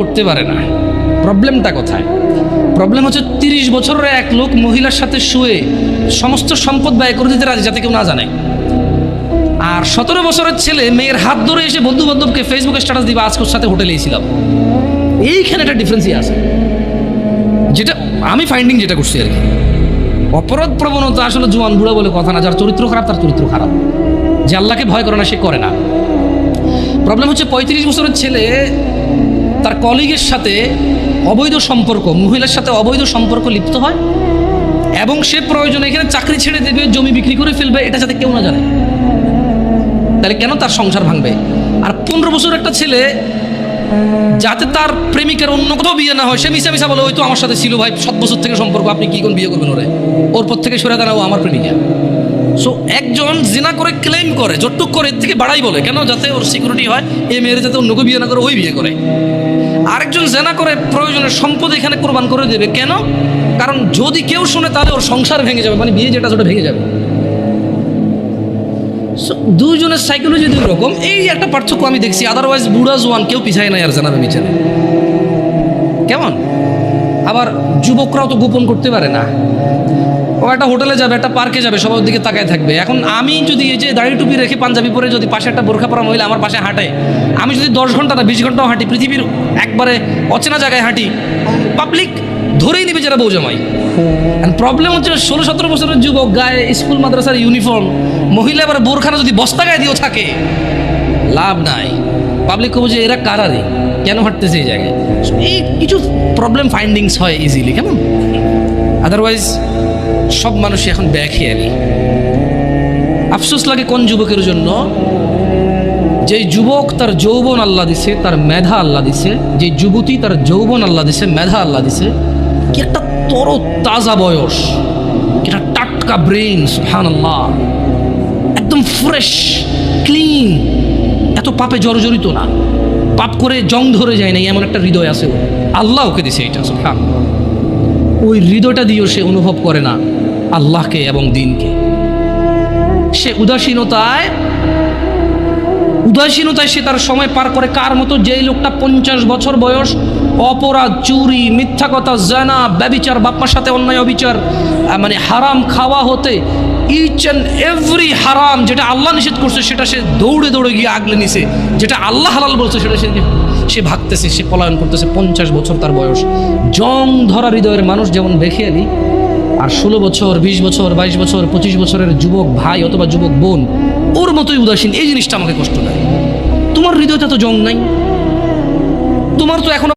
করতে পারে না। প্রবলেমটা কোথায়? প্রবলেম হচ্ছে 30 বছরের এক লোক মহিলার সাথে শুয়ে সমস্ত সম্পদ ব্যয় করে দিতে রাজি, যাতে কেউ না জানে। আর 17 বছরের ছেলে মেয়ের হাত ধরে এসে বন্ধু বান্ধবকে ফেসবুকে স্ট্যাটাস দিবে আজকের সাথে হোটেলেই ছিলাম। এইখানে একটা ডিফারেন্সই আছে, যেটা আমি ফাইন্ডিং যেটা করছি আর কি। অপরাধ প্রবণতা আসলে জোয়ান বুড়া বলে কথা না, যার চরিত্র খারাপ তার চরিত্র খারাপ, যে আল্লাহকে ভয় করে না সে করে না। প্রবলেম হচ্ছে 35 বছরের ছেলে তার কলিগের সাথে অবৈধ সম্পর্ক, মহিলার সাথে অবৈধ সম্পর্ক লিপ্ত হয় এবং সে প্রয়োজনে এখানে চাকরি ছেড়ে দেবে, জমি বিক্রি করে ফেলবে, এটা যাতে কেউ না জানে। তাহলে কেন তার সংসার ভাঙবে? আর 15 বছরের একটা ছেলে যাতে তার প্রেমিকার অন্য কোথাও বিয়ে না হয়, সে মিশা মিশা বলে ওই তো আমার সাথে ছিল ভাই 7 বছর থেকে সম্পর্ক, আপনি কি কোন বিয়ে করবেন ওরে, ওর পর থেকে সরে দাঁড়াও আমার প্রেমিকা। সো একজন জিনা করে ক্লেম করে, যতটুক করে এর থেকে বাড়াই বলে, কেন? যাতে ওর সিকিউরিটি হয়, এই মেয়ের যাতে অন্যকে বিয়ে না করে ওই বিয়ে করে। আরেকজন জেনা করে প্রয়োজনের সম্পদ এখানে কোরবান করে দেবে, কেন? কারণ যদি কেউ শুনে তাহলে ওর সংসার ভেঙে যাবে, মানে বিয়ে যেটা সেটা ভেঙে যাবে। দুইজনের সাইকোলজি দুই রকম, এই একটা পার্থক্য আমি দেখছি। আদারওয়াইজ বুড়া জোয়ান কেউ পিছায় নাই আর জানাবে মিছানে। কেমন? আবার যুবকরাও তো গোপন করতে পারে না। ও একটা হোটেলে যাবে, একটা পার্কে যাবে, সবার দিকে তাকায় থাকবে। এখন আমি যদি এই যে দাড়ি টুপি রেখে পাঞ্জাবি পরে যদি পাশে একটা বোরখা পরা মহিলা আমার পাশে হাঁটে, আমি যদি 10 ঘন্টা না 20 ঘন্টাও হাঁটি, পৃথিবীর একবারে অচেনা জায়গায় হাঁটি, পাবলিক ধরেই নিবে যারা বউ জামাই। প্রবলেম হচ্ছে 16-17 বছরের যুবক, গায়ে স্কুল মাদ্রাসার ইউনিফর্ম, মহিলা এবার বোরখানা যদি বস্তা গায়ে দিয়েও থাকে, লাভ নাই। পাবলিক কবে যে এরা কারারে কেন হাঁটতেছে এই জায়গায়। এই কিছু প্রবলেম ফাইন্ডিংস হয় ইজিলি, কেমন? আদারওয়াইজ সব মানুষই এখন বেখেয়ালি। আফসোস লাগে কোন যুবকের জন্য, যে যুবক তার যৌবন আল্লাহ দিছে, তার মেধা আল্লাহ দিছে, যে যুবতী তার যৌবন আল্লাহ দিছে, মেধা আল্লাহ দিছে, কি একটা তরো তাজা বয়স, কি একটা টাটকা ব্রেন, সুবহানাল্লাহ, একদম ফ্রেশ ক্লিন, এত পাপে জর্জরিত না, পাপ করে জং ধরে যায় না, এমন একটা হৃদয় আছে আল্লাহ ওকে দিছে। এটা সুবহানাল্লাহ, ওই হৃদয়টা দিয়েও সে অনুভব করে না আল্লাহকে এবং দিনকে। সে উদাসীনতায় সে তার সময় পার করে। কার মতো? যেই লোকটা 50 বছর বয়স অপরাধ, চুরি, মিথ্যা কথা, জানা, ব্যভিচার, বাপ্পার সাথে অন্যায় অবিচার, মানে হারাম খাওয়া হতে ইচ অ্যান্ড এভরি হারাম যেটা আল্লাহ নিষেধ করছে সেটা সে দৌড়ে দৌড়ে গিয়ে আগলে নিছে, যেটা আল্লাহ হালাল বলছে সেটা সে ভাগতেছে, সে পলায়ন করতেছে। 50 বছর তার বয়স। জং ধরা হৃদয়ের মানুষ যেমন বেখেয়ালি, আর 16 বছর, 20 বছর, 22 বছর, 25 বছরের যুবক ভাই অথবা যুবক বোন ওর মতোই উদাসীন। এই জিনিসটা আমাকে কষ্ট দেয়। তোমার হৃদয়তে তো জং নাই, তোমার তো এখনো